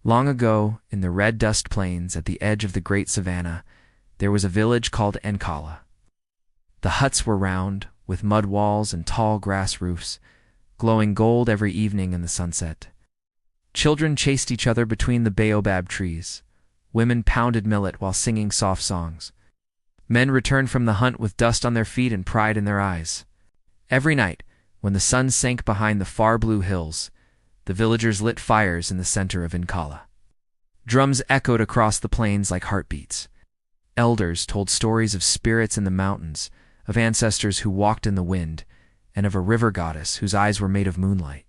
Long ago, in the red dust plains at the edge of the great savannah, there was a village called Ancestral. The huts were round, with mud walls and tall grass roofs, glowing gold every evening in the sunset. Children chased each other between the baobab trees. Women pounded millet while singing soft songs. Men returned from the hunt with dust on their feet and pride in their eyes. Every night, when the sun sank behind the far blue hills, the villagers lit fires in the center of Ancestral. Drums echoed across the plains like heartbeats. Elders told stories of spirits in the mountains, of ancestors who walked in the wind, and of a river goddess whose eyes were made of moonlight.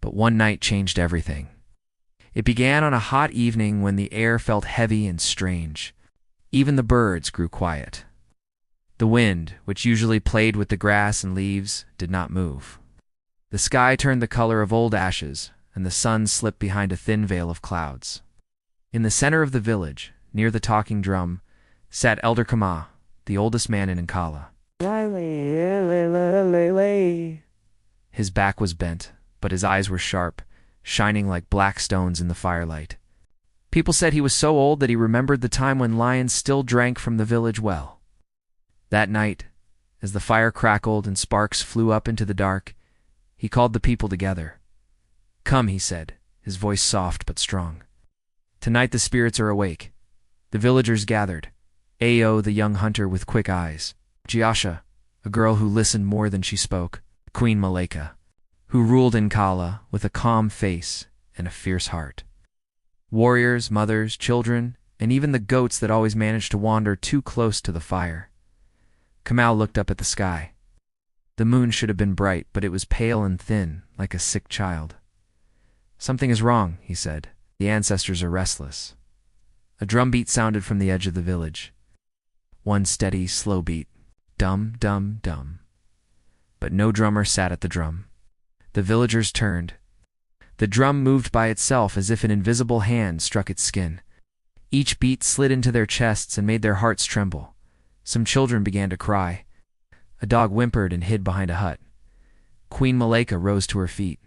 But one night changed everything. It began on a hot evening when the air felt heavy and strange. Even the birds grew quiet. The wind, which usually played with the grass and leaves, did not move. The sky turned the color of old ashes, and the sun slipped behind a thin veil of clouds. In the center of the village, near the talking drum, sat Elder Kama, the oldest man in Ancestral. His back was bent, but his eyes were sharp, shining like black stones in the firelight. People said he was so old that he remembered the time when lions still drank from the village well. That night, as the fire crackled and sparks flew up into the dark, he called the people together. "Come," he said, his voice soft but strong. "Tonight the spirits are awake." The villagers gathered. Ao, the young hunter with quick eyes. Nyasha, a girl who listened more than she spoke. Queen Malika, who ruled Ancestral with a calm face and a fierce heart. Warriors, mothers, children, and even the goats that always managed to wander too close to the fire. Kamal looked up at the sky. The moon should have been bright, but it was pale and thin, like a sick child. "Something is wrong," he said. "The ancestors are restless." A drumbeat sounded from the edge of the village. One steady, slow beat. Dum, dum, dum. But no drummer sat at the drum. The villagers turned. The drum moved by itself as if an invisible hand struck its skin. Each beat slid into their chests and made their hearts tremble. Some children began to cry. A dog whimpered and hid behind a hut. Queen Malika rose to her feet.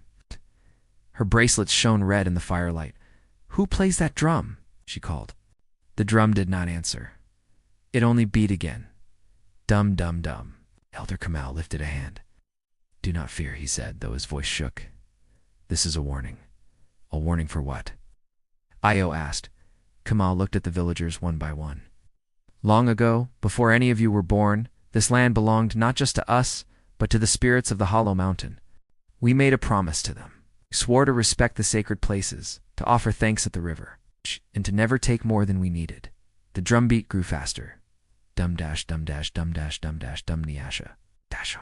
Her bracelets shone red in the firelight. "Who plays that drum?" she called. The drum did not answer. It only beat again. Dum, dum, dum. Elder Kamal lifted a hand. "Do not fear," he said, though his voice shook. "This is a warning." "A warning for what?" Io asked. Kamal looked at the villagers one by one. "Long ago, before any of you were born, this land belonged not just to us, but to the spirits of the Hollow Mountain. We made a promise to them. We swore to respect the sacred places, to offer thanks at the river, and to never take more than we needed." The drumbeat grew faster. Dum dash, dum dash, dum dash, dum dash, dum Nyasha. Dasha.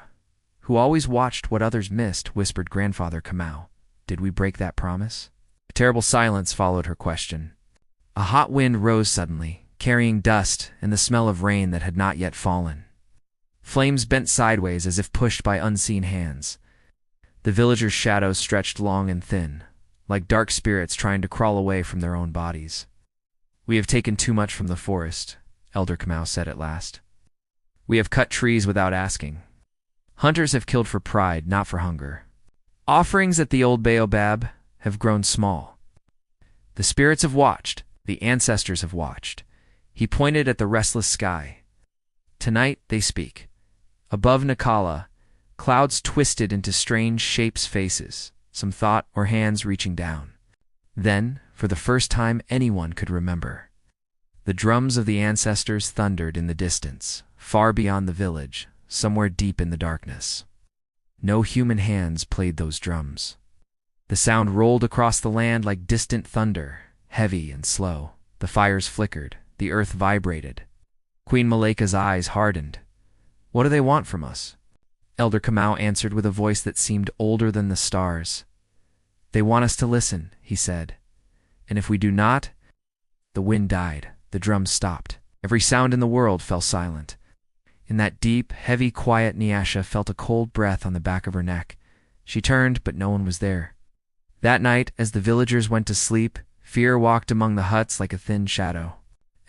Who always watched what others missed, whispered Grandfather Kamau. "Did we break that promise?" A terrible silence followed her question. A hot wind rose suddenly, carrying dust and the smell of rain that had not yet fallen. Flames bent sideways as if pushed by unseen hands. The villagers' shadows stretched long and thin, like dark spirits trying to crawl away from their own bodies. "We have taken too much from the forest," Elder Kamau said at last. "We have cut trees without asking. Hunters have killed for pride, not for hunger. Offerings at the old baobab have grown small. The spirits have watched, the ancestors have watched." He pointed at the restless sky. "Tonight they speak. Above Nyasha, clouds twisted into strange shapes, faces, some thought or hands reaching down. Then, for the first time anyone could remember, the drums of the ancestors thundered in the distance, far beyond the village, somewhere deep in the darkness. No human hands played those drums. The sound rolled across the land like distant thunder, heavy and slow. The fires flickered, the earth vibrated. Queen Malika's eyes hardened. "What do they want from us?" Elder Kamau answered with a voice that seemed older than the stars. "They want us to listen," he said. "And if we do not—" The wind died. The drums stopped. Every sound in the world fell silent. In that deep, heavy quiet, Nyasha felt a cold breath on the back of her neck. She turned, but no one was there. That night, as the villagers went to sleep, fear walked among the huts like a thin shadow.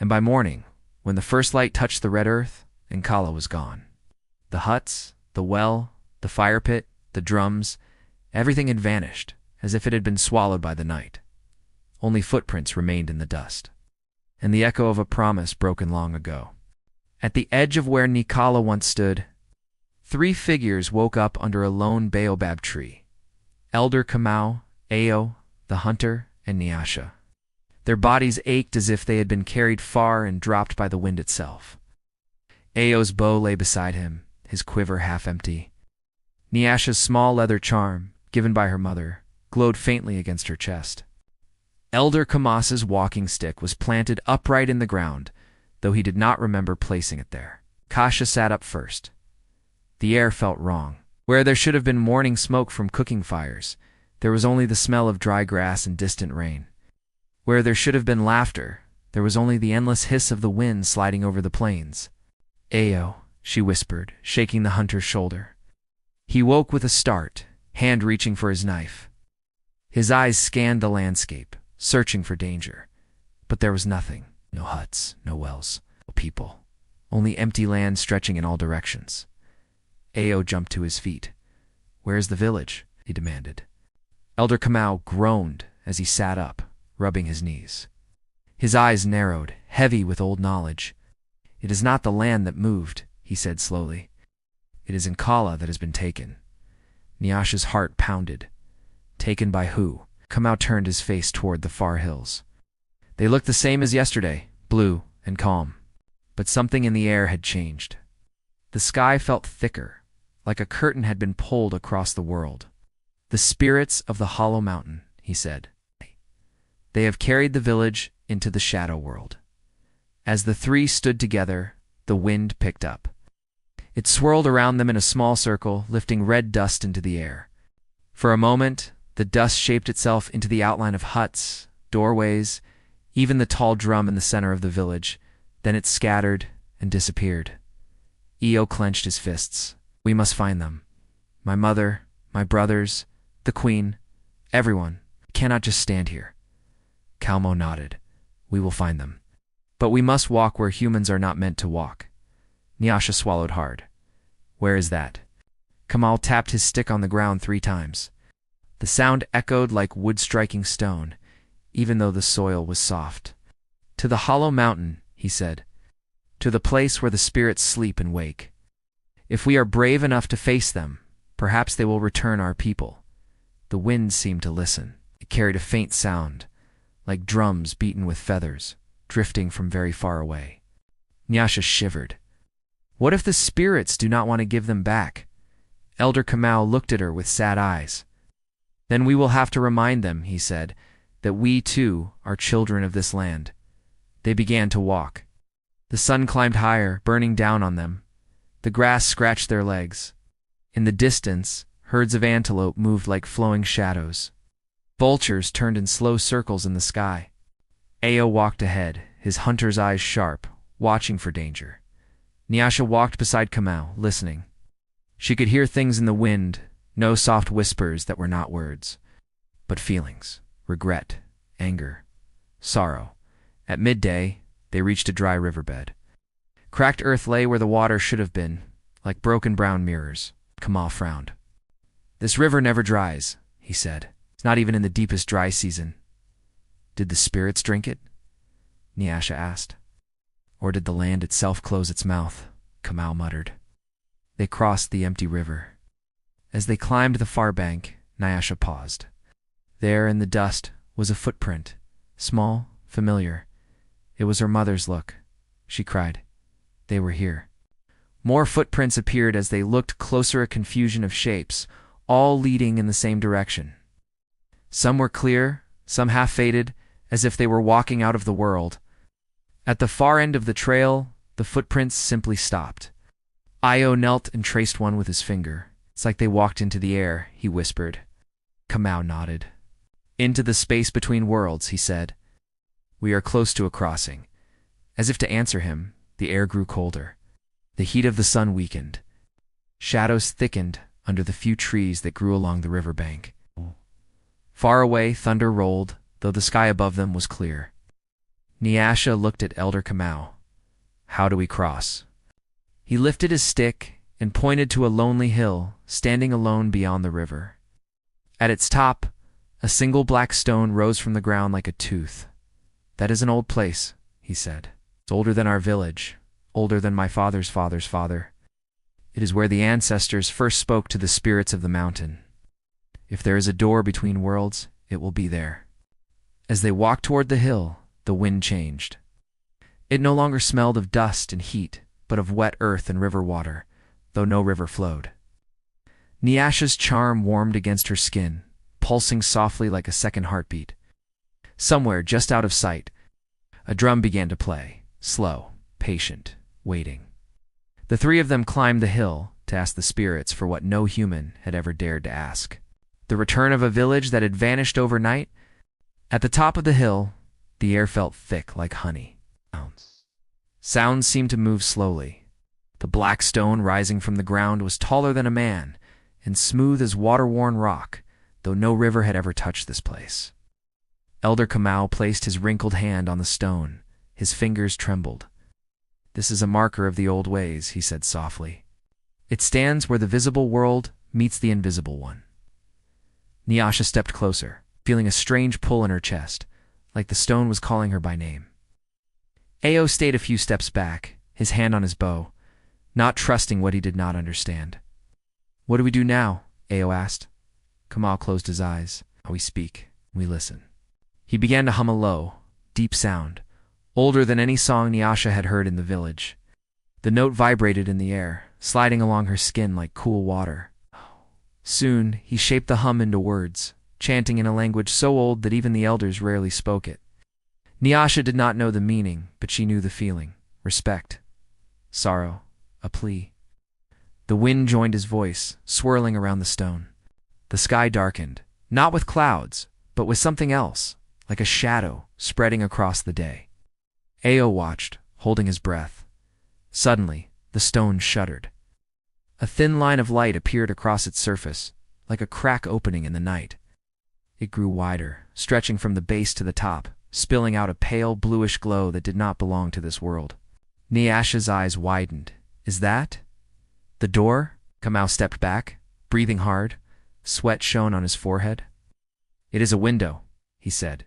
And by morning, when the first light touched the red earth, Ancestral was gone. The huts, the well, the fire pit, the drums, everything had vanished, as if it had been swallowed by the night. only footprints remained in the dust, and the echo of a promise broken long ago. At the edge of where Nyasha once stood, 3 figures woke up under a lone baobab tree: Elder Kamau, Ao, the hunter, and Nyasha. Their bodies ached as if they had been carried far and dropped by the wind itself. Ao's bow lay beside him, his quiver half empty. Nyasha's small leather charm, given by her mother, glowed faintly against her chest. Elder Kamau's walking stick was planted upright in the ground, though he did not remember placing it there. Kasha sat up first. The air felt wrong. Where there should have been morning smoke from cooking fires, there was only the smell of dry grass and distant rain. Where there should have been laughter, there was only the endless hiss of the wind sliding over the plains. "Ao," she whispered, shaking the hunter's shoulder. He woke with a start, hand reaching for his knife. His eyes scanned the landscape, searching for danger. But there was nothing. No huts, no wells, no people. Only empty land stretching in all directions. Ao jumped to his feet. "Where's the village?" he demanded. Elder Kamau groaned as he sat up, rubbing his knees. His eyes narrowed, heavy with old knowledge. "It is not the land that moved," he said slowly. "It is Nyasha that has been taken." Nyasha's heart pounded. Taken by who? Kamau turned his face toward the far hills. They looked the same as yesterday, blue and calm. But something in the air had changed. The sky felt thicker, like a curtain had been pulled across the world. "The spirits of the hollow mountain," he said. "They have carried the village into the shadow world." As the 3 stood together, the wind picked up. It swirled around them in a small circle, lifting red dust into the air. For a moment, the dust shaped itself into the outline of huts, doorways, even the tall drum in the center of the village. Then it scattered and disappeared. Ao clenched his fists. "We must find them. My mother, my brothers, the queen, everyone. We cannot just stand here." Kalmo nodded. "We will find them. But we must walk where humans are not meant to walk." Nyasha swallowed hard. "Where is that?" Kamal tapped his stick on the ground 3 times. The sound echoed like wood striking stone, even though the soil was soft. "To the hollow mountain," he said. "To the place where the spirits sleep and wake. If we are brave enough to face them, perhaps they will return our people." The wind seemed to listen. It carried a faint sound, like drums beaten with feathers, drifting from very far away. Nyasha shivered. What if the spirits do not want to give them back? Elder Kamau looked at her with sad eyes. "Then we will have to remind them," he said, "that we too are children of this land." They began to walk. The sun climbed higher, burning down on them. The grass scratched their legs. In the distance, herds of antelope moved like flowing shadows. Vultures turned in slow circles in the sky. Ao walked ahead, his hunter's eyes sharp, watching for danger. Nyasha walked beside Kamau, listening. She could hear things in the wind, no soft whispers that were not words, but feelings, regret, anger, sorrow. At midday, they reached a dry riverbed. Cracked earth lay where the water should have been, like broken brown mirrors. Kamau frowned. "This river never dries," he said. "It's not even in the deepest dry season." "Did the spirits drink it?" Nyasha asked. "Or did the land itself close its mouth?" Kamau muttered. They crossed the empty river. As they climbed the far bank, Nyasha paused. There in the dust was a footprint, small, familiar. It was her mother's look. She cried. They were here. More footprints appeared as they looked closer, a confusion of shapes, all leading in the same direction. Some were clear, some half-faded, as if they were walking out of the world. At the far end of the trail, the footprints simply stopped. Io knelt and traced one with his finger. "It's like they walked into the air," he whispered. Kamau nodded. "Into the space between worlds," he said. "We are close to a crossing." As if to answer him, the air grew colder. The heat of the sun weakened. Shadows thickened under the few trees that grew along the river bank. Far away, thunder rolled, though the sky above them was clear. Nyasha looked at Elder Kamau. "How do we cross?" He lifted his stick and pointed to a lonely hill, standing alone beyond the river. At its top, A single black stone rose from the ground like a tooth. "That is an old place," he said. "It's older than our village, older than my father's father's father. It is where the ancestors first spoke to the spirits of the mountain. If there is a door between worlds, it will be there." As they walked toward the hill, the wind changed. It no longer smelled of dust and heat, but of wet earth and river water, though no river flowed. Nyasha's charm warmed against her skin, pulsing softly like a second heartbeat. Somewhere, just out of sight, a drum began to play, slow, patient, waiting. The three of them climbed the hill to ask the spirits for what no human had ever dared to ask. The return of a village that had vanished overnight. At the top of the hill, the air felt thick like honey. Sounds seemed to move slowly. The black stone rising from the ground was taller than a man and smooth as water-worn rock, though no river had ever touched this place. Elder Kamau placed his wrinkled hand on the stone. His fingers trembled. "This is a marker of the old ways," he said softly. "It stands where the visible world meets the invisible one." Nyasha stepped closer, feeling a strange pull in her chest, like the stone was calling her by name. Ao stayed a few steps back, his hand on his bow, not trusting what he did not understand. "What do we do now?" Ao asked. Kamau closed his eyes. "We speak, we listen." He began to hum a low, deep sound, older than any song Nyasha had heard in the village. The note vibrated in the air, sliding along her skin like cool water. Soon, he shaped the hum into words, chanting in a language so old that even the elders rarely spoke it. Nyasha did not know the meaning, but she knew the feeling: respect, sorrow, a plea. The wind joined his voice, swirling around the stone. The sky darkened, not with clouds, but with something else, like a shadow spreading across the day. Ao watched, holding his breath. Suddenly, the stone shuddered. A thin line of light appeared across its surface, like a crack opening in the night. It grew wider, stretching from the base to the top, spilling out a pale, bluish glow that did not belong to this world. Nyasha's eyes widened. "Is that the door?" Kamau stepped back, breathing hard. Sweat shone on his forehead. "It is a window," he said.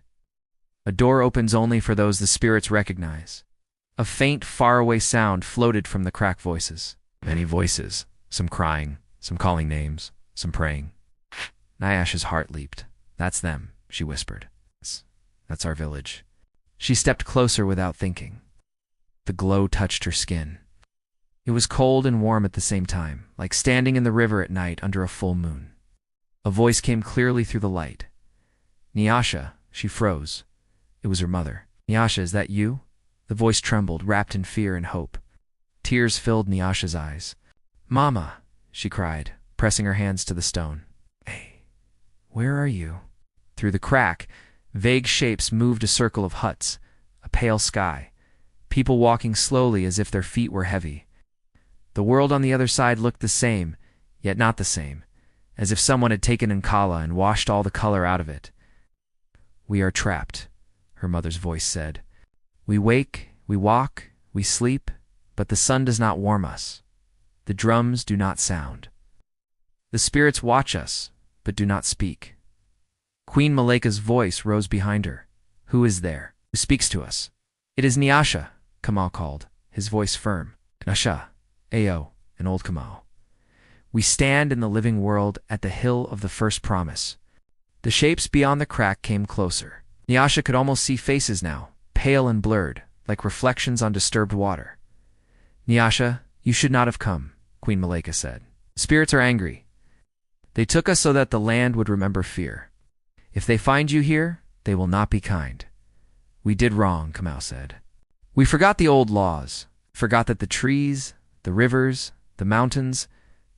"A door opens only for those the spirits recognize." A faint, faraway sound floated from the cracked voices. Many voices, some crying, some calling names, some praying. Nyasha's heart leaped. "That's them," she whispered. "That's our village." She stepped closer without thinking. The glow touched her skin. It was cold and warm at the same time, like standing in the river at night under a full moon. A voice came clearly through the light. "Nyasha," she froze. It was her mother. "Nyasha, is that you?" The voice trembled, wrapped in fear and hope. Tears filled Nyasha's eyes. "Mama," she cried, pressing her hands to the stone. "Hey, where are you?" Through the crack, vague shapes moved, a circle of huts, a pale sky, people walking slowly as if their feet were heavy. The world on the other side looked the same, yet not the same, as if someone had taken Nkala and washed all the color out of it. "We are trapped," her mother's voice said. "We wake, we walk, we sleep, but the sun does not warm us. The drums do not sound. The spirits watch us, but do not speak." Queen Maleka's voice rose behind her. "Who is there? Who speaks to us?" "It is Nyasha," Kamau called, his voice firm. "Nyasha, Ao, and old Kamau. We stand in the living world at the hill of the first promise." The shapes beyond the crack came closer. Nyasha could almost see faces now, pale and blurred, like reflections on disturbed water. "Nyasha, you should not have come," Queen Maleka said. "Spirits are angry. They took us so that the land would remember fear. If they find you here, they will not be kind." "We did wrong," Kamau said. "We forgot the old laws, forgot that the trees, the rivers, the mountains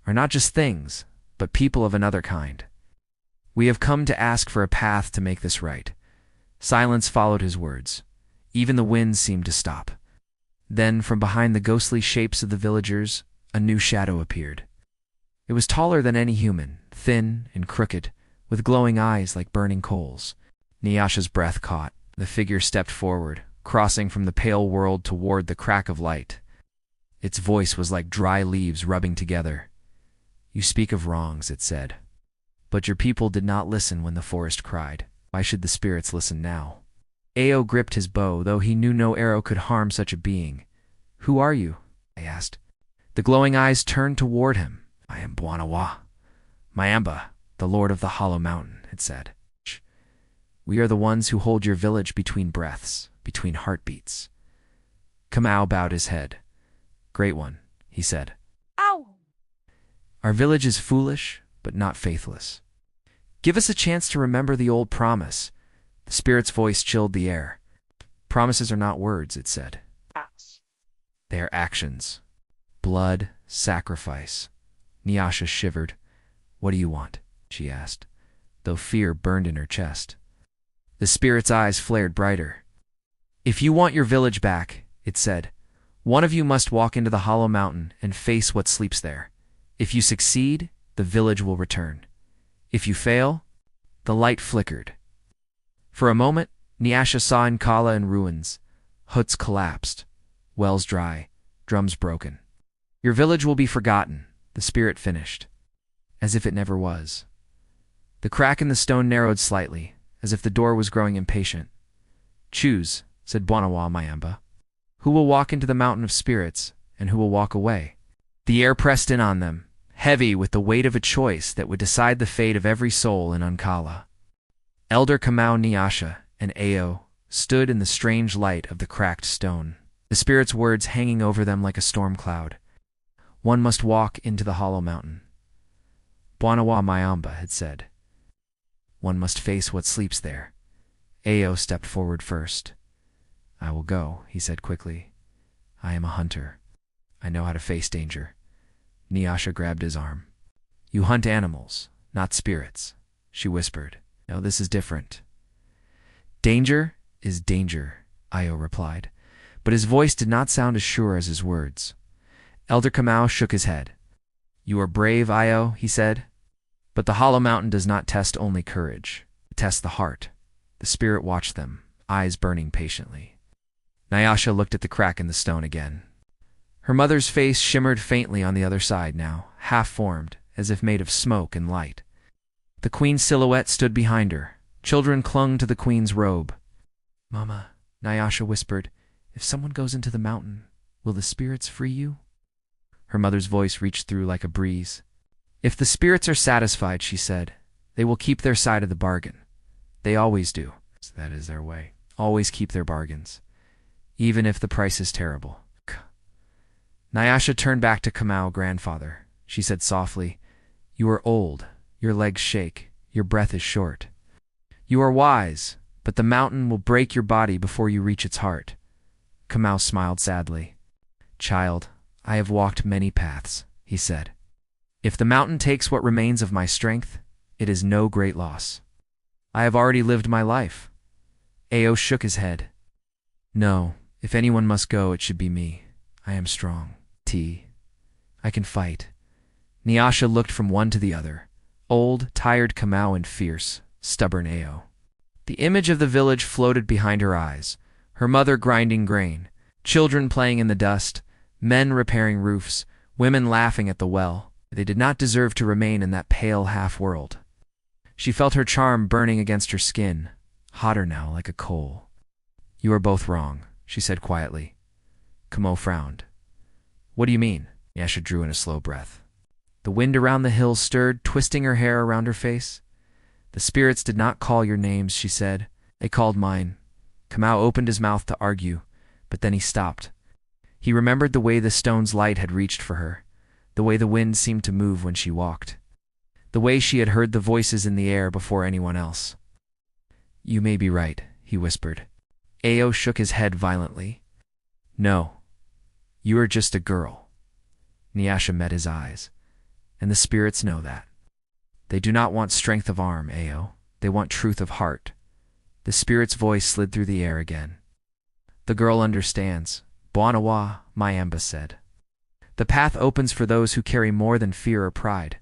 are not just things, but people of another kind. We have come to ask for a path to make this right." Silence followed his words. Even the wind seemed to stop. Then, from behind the ghostly shapes of the villagers, a new shadow appeared. It was taller than any human, thin and crooked, with glowing eyes like burning coals. Nyasha's breath caught. The figure stepped forward, crossing from the pale world toward the crack of light. Its voice was like dry leaves rubbing together. "You speak of wrongs," it said. But your people did not listen when the forest cried. Why should the spirits listen now? Ao gripped his bow, though he knew no arrow could harm such a being. Who are you? I asked. The glowing eyes turned toward him. I am Bwanawa. Myamba, the lord of the Hollow Mountain, it said. We are the ones who hold your village between breaths, between heartbeats. Kamau bowed his head. Great one, he said. Ow! Our village is foolish, but not faithless. Give us a chance to remember the old promise. The spirit's voice chilled the air. Promises are not words, it said. They are actions. Blood, sacrifice. Nyasha shivered. What do you want? She asked, though fear burned in her chest. The spirit's eyes flared brighter. If you want your village back, it said, one of you must walk into the Hollow Mountain and face what sleeps there. If you succeed, the village will return. If you fail, the light flickered. For a moment, Nyasha saw Nkala in ruins. Huts collapsed, wells dry, drums broken. Your village will be forgotten, the spirit finished, as if it never was. The crack in the stone narrowed slightly, as if the door was growing impatient. Choose, said Bwanawa Myamba. Who will walk into the mountain of spirits, and who will walk away? The air pressed in on them, heavy with the weight of a choice that would decide the fate of every soul in Nkala. Elder Kamau Nyasha and Ao stood in the strange light of the cracked stone, the spirit's words hanging over them like a storm cloud. One must walk into the Hollow Mountain. Bwanawa Myamba had said. One must face what sleeps there. Ao stepped forward first. I will go, he said quickly. I am a hunter. I know how to face danger. Nyasha grabbed his arm. You hunt animals, not spirits, she whispered. No, this is different. Danger is danger, Ao replied, but his voice did not sound as sure as his words. Elder Kamau shook his head. You are brave, Ao, he said, but the Hollow Mountain does not test only courage. It tests the heart. The spirit watched them, eyes burning patiently. Nyasha looked at the crack in the stone again. Her mother's face shimmered faintly on the other side now, half-formed, as if made of smoke and light. The queen's silhouette stood behind her. Children clung to the queen's robe. Mama, Nyasha whispered, if someone goes into the mountain, will the spirits free you? Her mother's voice reached through like a breeze. If the spirits are satisfied, she said, they will keep their side of the bargain. They always do. So that is their way. Always keep their bargains, even if the price is terrible. Nyasha turned back to Kamau, grandfather. She said softly, you are old, your legs shake, your breath is short. You are wise, but the mountain will break your body before you reach its heart. Kamau smiled sadly. Child, I have walked many paths, he said. If the mountain takes what remains of my strength, it is no great loss. I have already lived my life. Ao shook his head. No, if anyone must go, it should be me. I am strong. I can fight. Nyasha looked from one to the other. Old, tired Kamau and fierce, stubborn Ao. The image of the village floated behind her eyes. Her mother grinding grain, children playing in the dust, men repairing roofs, women laughing at the well. They did not deserve to remain in that pale half-world. She felt her charm burning against her skin, hotter now like a coal. You are both wrong, she said quietly. Kamau frowned. What do you mean? Nyasha drew in a slow breath. The wind around the hills stirred, twisting her hair around her face. The spirits did not call your names, she said. They called mine. Kamau opened his mouth to argue, but then he stopped. He remembered the way the stone's light had reached for her, the way the wind seemed to move when she walked, the way she had heard the voices in the air before anyone else. You may be right, he whispered. Ao shook his head violently. No, you are just a girl. Nyasha met his eyes, and the spirits know that. They do not want strength of arm, Ao. They want truth of heart. The spirit's voice slid through the air again. The girl understands, Bwanawa, Myamba said. The path opens for those who carry more than fear or pride.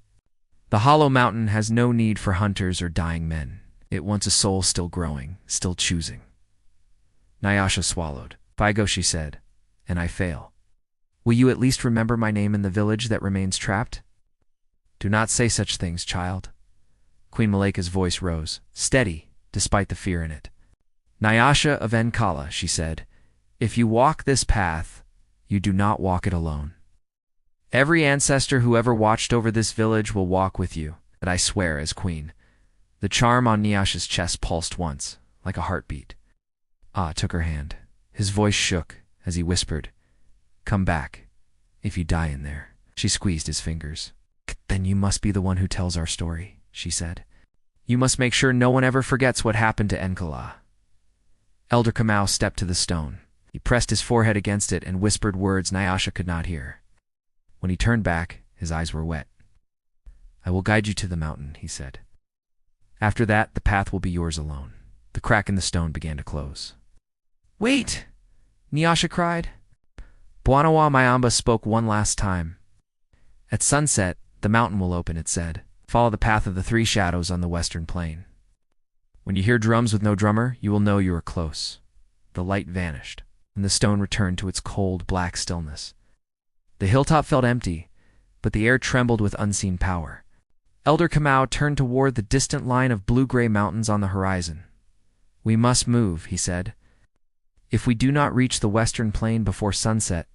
The Hollow Mountain has no need for hunters or dying men. It wants a soul still growing, still choosing. Nyasha swallowed. If I go, she said, and I fail, will you at least remember my name in the village that remains trapped? Do not say such things, child. Queen Maleka's voice rose, steady, despite the fear in it. Nyasha of Enkala, she said, if you walk this path, you do not walk it alone. Every ancestor who ever watched over this village will walk with you, that I swear as queen. The charm on Nyasha's chest pulsed once, like a heartbeat. Ah took her hand. His voice shook as he whispered, come back, if you die in there. She squeezed his fingers. Then you must be the one who tells our story, she said. You must make sure no one ever forgets what happened to Enkala. Elder Kamau stepped to the stone. He pressed his forehead against it and whispered words Nyasha could not hear. When he turned back, his eyes were wet. I will guide you to the mountain, he said. After that, the path will be yours alone. The crack in the stone began to close. Wait! Nyasha cried. Bwanawa Mayamba spoke one last time. At sunset, the mountain will open, it said. Follow the path of the three shadows on the western plain. When you hear drums with no drummer, you will know you are close. The light vanished, and the stone returned to its cold, black stillness. The hilltop felt empty, but the air trembled with unseen power. Elder Kamau turned toward the distant line of blue-gray mountains on the horizon. We must move, he said. If we do not reach the western plain before sunset,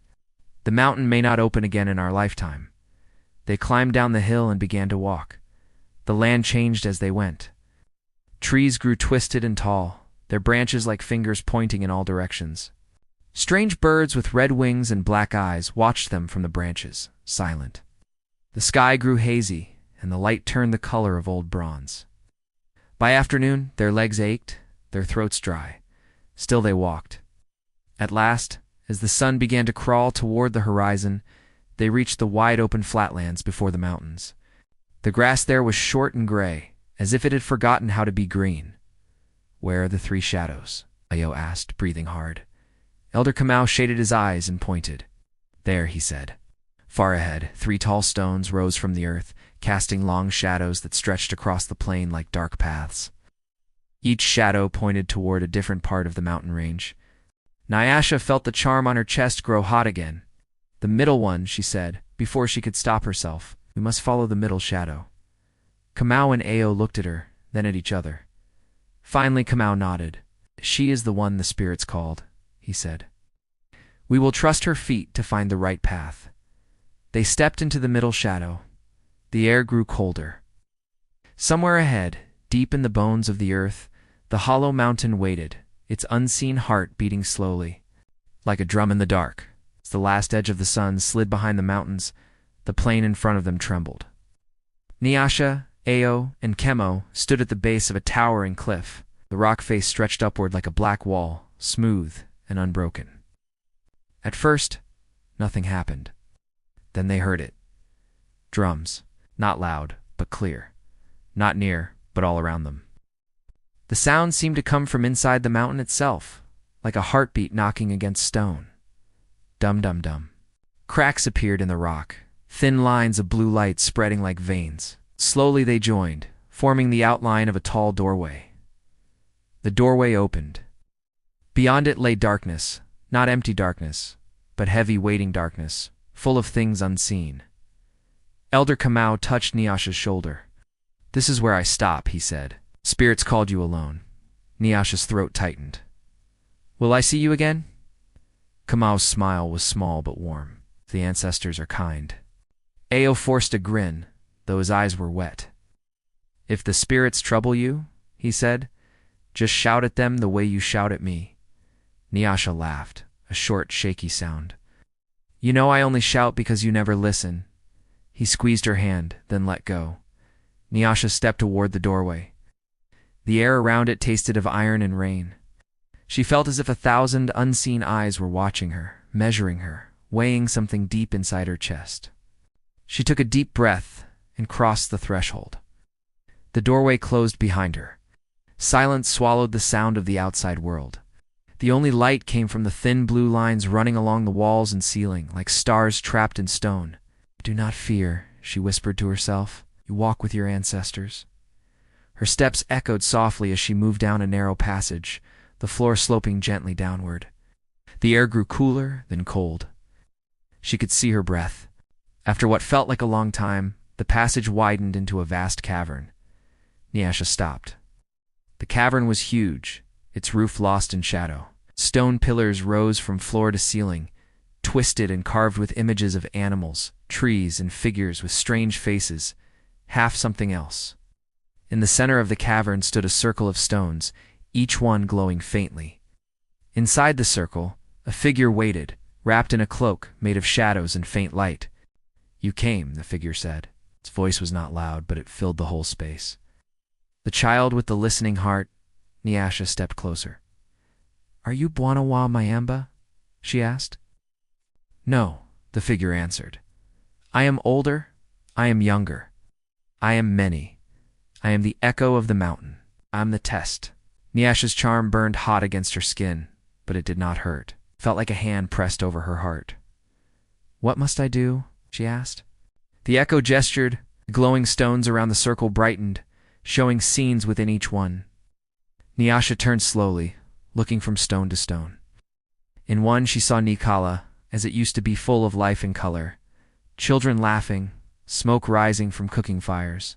the mountain may not open again in our lifetime. They climbed down the hill and began to walk. The land changed as they went. Trees grew twisted and tall, their branches like fingers pointing in all directions. Strange birds with red wings and black eyes watched them from the branches, silent. The sky grew hazy, and the light turned the color of old bronze. By afternoon, their legs ached, their throats dry. Still they walked. At last, as the sun began to crawl toward the horizon, they reached the wide-open flatlands before the mountains. The grass there was short and gray, as if it had forgotten how to be green. Where are the three shadows? Ayo asked, breathing hard. Elder Kamau shaded his eyes and pointed. There, he said. Far ahead, three tall stones rose from the earth, casting long shadows that stretched across the plain like dark paths. Each shadow pointed toward a different part of the mountain range. Nyasha felt the charm on her chest grow hot again. The middle one, she said, before she could stop herself. We must follow the middle shadow. Kamau and Ayo looked at her, then at each other. Finally Kamau nodded. She is the one the spirits called, he said. We will trust her feet to find the right path. They stepped into the middle shadow. The air grew colder. Somewhere ahead, deep in the bones of the earth, the hollow mountain waited, its unseen heart beating slowly. Like a drum in the dark, as the last edge of the sun slid behind the mountains, the plain in front of them trembled. Nyasha, Ayo, and Kemo stood at the base of a towering cliff. The rock face stretched upward like a black wall, smooth and unbroken. At first, nothing happened. Then they heard it. Drums, not loud, but clear. Not near, but all around them. The sound seemed to come from inside the mountain itself, like a heartbeat knocking against stone. Dum-dum-dum. Cracks appeared in the rock, thin lines of blue light spreading like veins. Slowly they joined, forming the outline of a tall doorway. The doorway opened. Beyond it lay darkness, not empty darkness, but heavy waiting darkness, full of things unseen. Elder Kamau touched Nyasha's shoulder. This is where I stop, he said. Spirits called you alone. Nyasha's throat tightened. Will I see you again? Kamau's smile was small but warm. The ancestors are kind. Ayo forced a grin, though his eyes were wet. If the spirits trouble you, he said, just shout at them the way you shout at me. Nyasha laughed, a short, shaky sound. You know I only shout because you never listen. He squeezed her hand, then let go. Nyasha stepped toward the doorway. The air around it tasted of iron and rain. She felt as if 1,000 unseen eyes were watching her, measuring her, weighing something deep inside her chest. She took a deep breath and crossed the threshold. The doorway closed behind her. Silence swallowed the sound of the outside world. The only light came from the thin blue lines running along the walls and ceiling, like stars trapped in stone. Do not fear, she whispered to herself. You walk with your ancestors. Her steps echoed softly as she moved down a narrow passage, the floor sloping gently downward. The air grew cooler, then cold. She could see her breath. After what felt like a long time, the passage widened into a vast cavern. Nyasha stopped. The cavern was huge, its roof lost in shadow. Stone pillars rose from floor to ceiling, twisted and carved with images of animals, trees, and figures with strange faces, half something else. In the center of the cavern stood a circle of stones, each one glowing faintly. Inside the circle, a figure waited, wrapped in a cloak made of shadows and faint light. "You came," the figure said. Its voice was not loud, but it filled the whole space. The child with the listening heart, Nyasha, stepped closer. "Are you Bwanawa Mayamba?" she asked. "No," the figure answered. "I am older, I am younger. I am many. I am the echo of the mountain. I am the test." Nyasha's charm burned hot against her skin, but it did not hurt. It felt like a hand pressed over her heart. "What must I do?" she asked. The echo gestured. The glowing stones around the circle brightened, showing scenes within each one. Nyasha turned slowly, looking from stone to stone. In one she saw Nikala, as it used to be, full of life and color. Children laughing, smoke rising from cooking fires.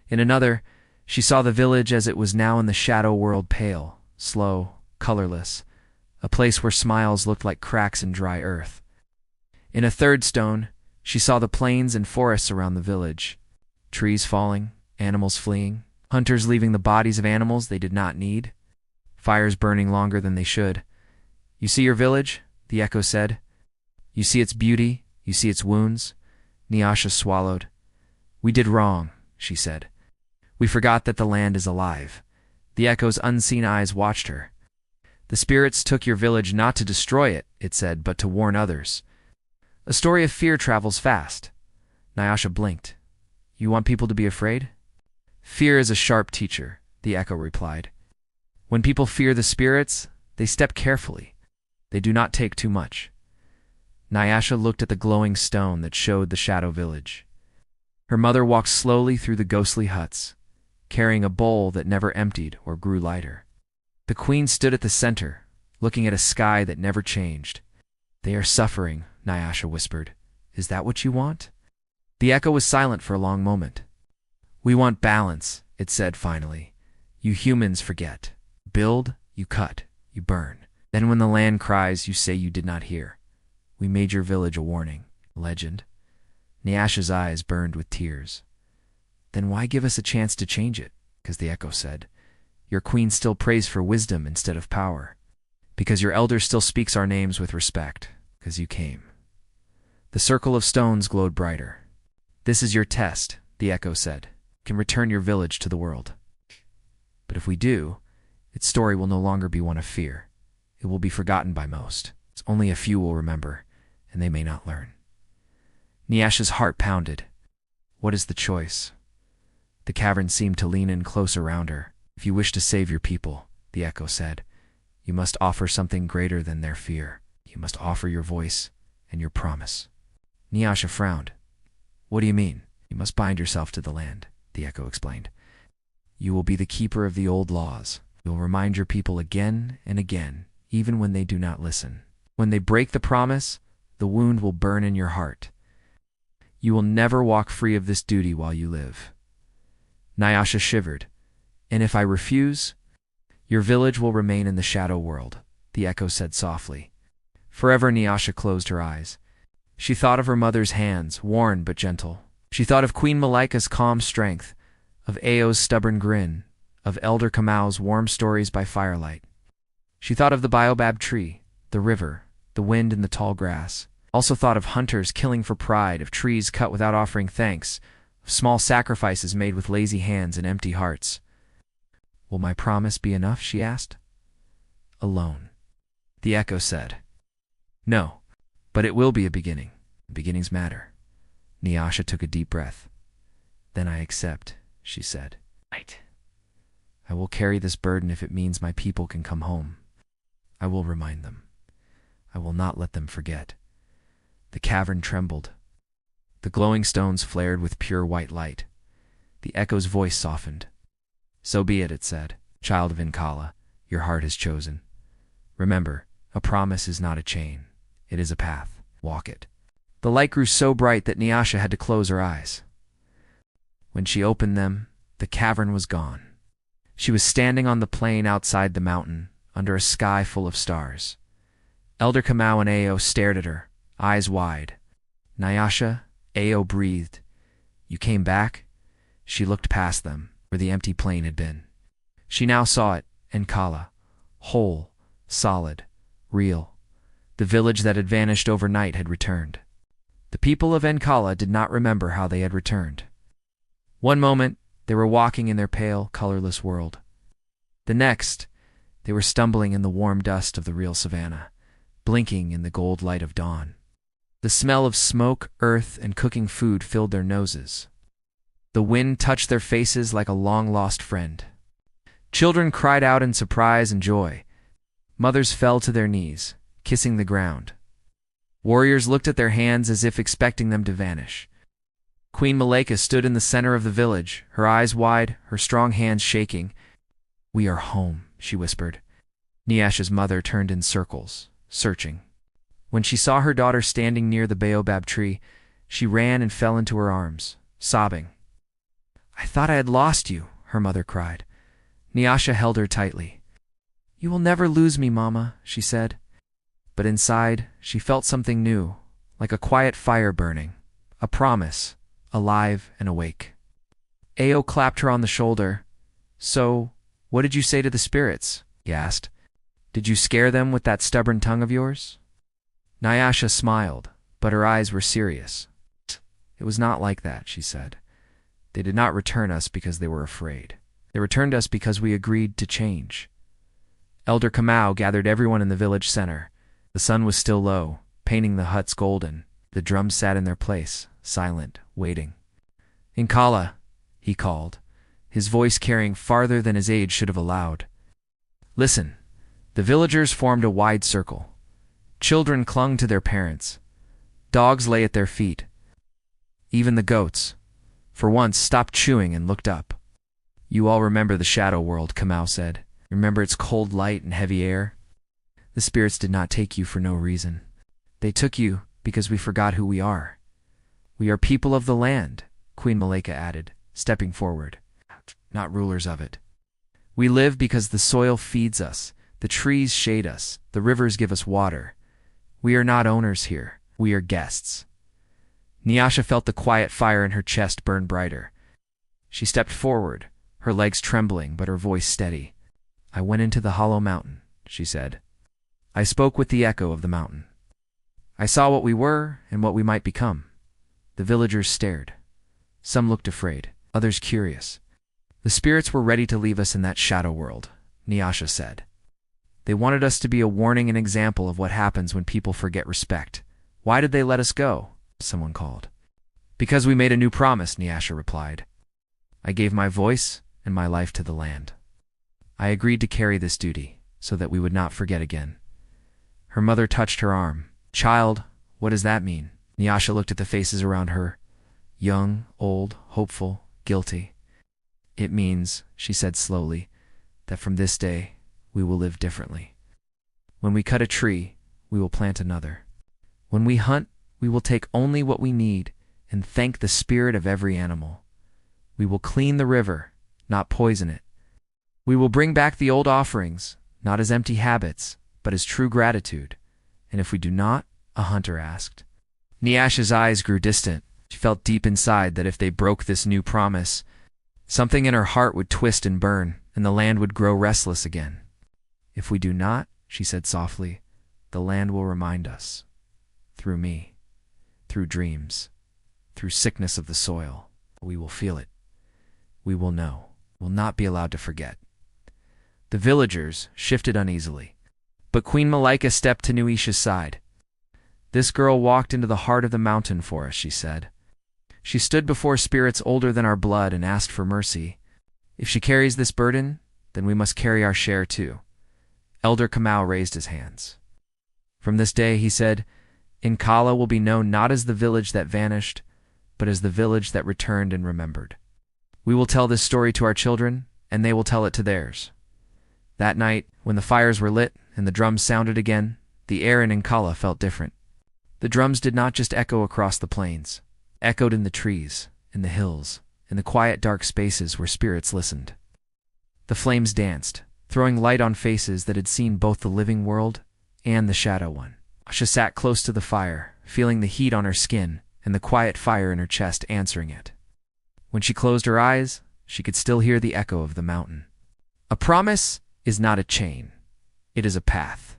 In another, she saw the village as it was now in the shadow world, pale, slow, colorless, a place where smiles looked like cracks in dry earth. In a third stone, she saw the plains and forests around the village, trees falling, animals fleeing, hunters leaving the bodies of animals they did not need, fires burning longer than they should. "You see your village?" the echo said. "You see its beauty, you see its wounds." Nyasha swallowed. "We did wrong," she said. "We forgot that the land is alive." The echo's unseen eyes watched her. "The spirits took your village not to destroy it," it said, "but to warn others. A story of fear travels fast." Nyasha blinked. "You want people to be afraid?" "Fear is a sharp teacher," the echo replied. "When people fear the spirits, they step carefully. They do not take too much." Nyasha looked at the glowing stone that showed the shadow village. Her mother walked slowly through the ghostly huts, carrying a bowl that never emptied or grew lighter. The queen stood at the center, looking at a sky that never changed. "They are suffering," Nyasha whispered. "Is that what you want?" The echo was silent for a long moment. "We want balance," it said finally. "You humans forget. Build, you cut, you burn. Then when the land cries, you say you did not hear. We made your village a warning, a legend." Nyasha's eyes burned with tears. "Then why give us a chance to change it?" Because the echo said, "Your queen still prays for wisdom instead of power. Because your elder still speaks our names with respect. Because you came." The circle of stones glowed brighter. "This is your test," the echo said. "You can return your village to the world. But if we do, its story will no longer be one of fear. It will be forgotten by most. It's only a few will remember, and they may not learn." Nyasha's heart pounded. What is the choice? The cavern seemed to lean in close around her. "If you wish to save your people," the echo said, "you must offer something greater than their fear. You must offer your voice and your promise." Nyasha frowned. "What do you mean?" "You must bind yourself to the land," the echo explained. "You will be the keeper of the old laws. You will remind your people again and again, even when they do not listen. When they break the promise, the wound will burn in your heart. You will never walk free of this duty while you live." Nyasha shivered. "And if I refuse?" "Your village will remain in the shadow world," the echo said softly. Forever Nyasha closed her eyes. She thought of her mother's hands, worn but gentle. She thought of Queen Malika's calm strength, of Ao's stubborn grin, of Elder Kamau's warm stories by firelight. She thought of the baobab tree, the river, the wind in the tall grass. Also thought of hunters killing for pride, of trees cut without offering thanks, of small sacrifices made with lazy hands and empty hearts. "Will my promise be enough?" she asked. "Alone," the echo said. "No, but it will be a beginning. Beginnings matter." Nyasha took a deep breath. "Then I accept," she said. "Right. I will carry this burden if it means my people can come home. I will remind them. I will not let them forget." The cavern trembled. The glowing stones flared with pure white light. The echo's voice softened. "So be it," it said. "Child of Inkala, your heart has chosen. Remember, a promise is not a chain. It is a path. Walk it." The light grew so bright that Nyasha had to close her eyes. When she opened them, The cavern was gone. She was standing on the plain outside the mountain, under a sky full of stars. Elder Kamau and Ao stared at her, eyes wide. Nyasha, Ao breathed. "You came back?" She looked past them, where the empty plain had been. She now saw it, Enkala, whole, solid, real. The village that had vanished overnight had returned. The people of Enkala did not remember how they had returned. One moment, they were walking in their pale, colorless world. The next, they were stumbling in the warm dust of the real savannah, blinking in the gold light of dawn. The smell of smoke, earth, and cooking food filled their noses. The wind touched their faces like a long-lost friend. Children cried out in surprise and joy. Mothers fell to their knees, kissing the ground. Warriors looked at their hands as if expecting them to vanish. Queen Maleka stood in the center of the village, her eyes wide, her strong hands shaking. "We are home," she whispered. Nyasha's mother turned in circles, searching. When she saw her daughter standing near the baobab tree, she ran and fell into her arms, sobbing. "I thought I had lost you," her mother cried. Nyasha held her tightly. "You will never lose me, Mama," she said. But inside, she felt something new, like a quiet fire burning, a promise, alive and awake. Ao clapped her on the shoulder. "So, what did you say to the spirits?" he asked. "Did you scare them with that stubborn tongue of yours?" Nyasha smiled, but her eyes were serious. "It was not like that," she said. "They did not return us because they were afraid. They returned us because we agreed to change." Elder Kamau gathered everyone in the village center. The sun was still low, painting the huts golden. The drums sat in their place, silent, waiting. "Enkala," he called, his voice carrying farther than his age should have allowed. "Listen." The villagers formed a wide circle. Children clung to their parents. Dogs lay at their feet. Even the goats, for once, stopped chewing and looked up. "You all remember the shadow world," Kamau said. "Remember its cold light and heavy air? The spirits did not take you for no reason. They took you because we forgot who we are. We are people of the land," Queen Maleka added, stepping forward. "Not rulers of it. We live because the soil feeds us, the trees shade us, the rivers give us water. We are not owners here. We are guests." Nyasha felt the quiet fire in her chest burn brighter. She stepped forward, her legs trembling but her voice steady. "I went into the hollow mountain," she said. "I spoke with the echo of the mountain. I saw what we were and what we might become." The villagers stared. Some looked afraid, others curious. "The spirits were ready to leave us in that shadow world," Nyasha said. "They wanted us to be a warning and example of what happens when people forget respect. Why did they let us go?" someone called. "Because we made a new promise," Nyasha replied. "I gave my voice and my life to the land. I agreed to carry this duty so that we would not forget again." Her mother touched her arm. "Child, what does that mean?" Nyasha looked at the faces around her. Young, old, hopeful, guilty. "It means," she said slowly, "that from this day we will live differently. When we cut a tree, we will plant another. When we hunt, we will take only what we need and thank the spirit of every animal. We will clean the river, not poison it. We will bring back the old offerings, not as empty habits, but as true gratitude. And if we do not?" a hunter asked. Nyasha's eyes grew distant. She felt deep inside that if they broke this new promise, something in her heart would twist and burn, and the land would grow restless again. "If we do not," she said softly, "the land will remind us. Through me. Through dreams. Through sickness of the soil. We will feel it. We will know. Will not be allowed to forget." The villagers shifted uneasily. But Queen Maleka stepped to Nyasha's side. "This girl walked into the heart of the mountain for us," she said. "She stood before spirits older than our blood and asked for mercy. If she carries this burden, then we must carry our share too." Elder Kamau raised his hands. "From this day," he said, "Enkala will be known not as the village that vanished, but as the village that returned and remembered. We will tell this story to our children, and they will tell it to theirs." That night, when the fires were lit and the drums sounded again, the air in Enkala felt different. The drums did not just echo across the plains, echoed in the trees, in the hills, in the quiet dark spaces where spirits listened. The flames danced, throwing light on faces that had seen both the living world and the shadow one. Nyasha sat close to the fire, feeling the heat on her skin and the quiet fire in her chest answering it. When she closed her eyes, she could still hear the echo of the mountain. A promise is not a chain. It is a path.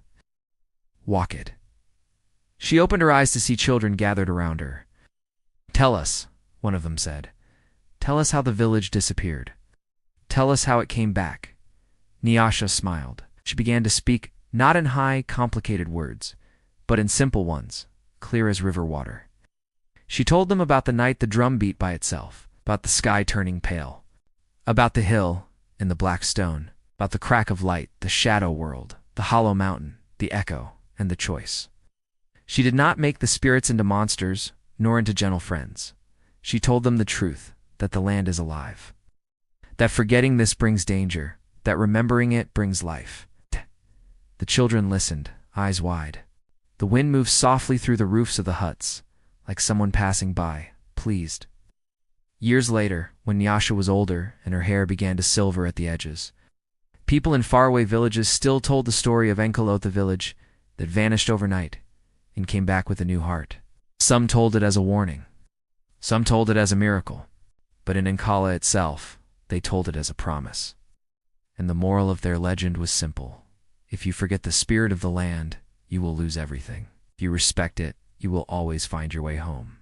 Walk it. She opened her eyes to see children gathered around her. "Tell us," one of them said. "Tell us how the village disappeared. Tell us how it came back." Nyasha smiled. She began to speak, not in high, complicated words, but in simple ones, clear as river water. She told them about the night the drum beat by itself, about the sky turning pale, about the hill and the black stone, about the crack of light, the shadow world, the hollow mountain, the echo, and the choice. She did not make the spirits into monsters, nor into gentle friends. She told them the truth, that the land is alive, that forgetting this brings danger, that remembering it brings life. The children listened, eyes wide. The wind moved softly through the roofs of the huts, like someone passing by, pleased. Years later, when Nyasha was older and her hair began to silver at the edges, people in faraway villages still told the story of Enkolotha village that vanished overnight and came back with a new heart. Some told it as a warning. Some told it as a miracle. But in Ankala itself, they told it as a promise. And the moral of their legend was simple. If you forget the spirit of the land, you will lose everything. If you respect it, you will always find your way home.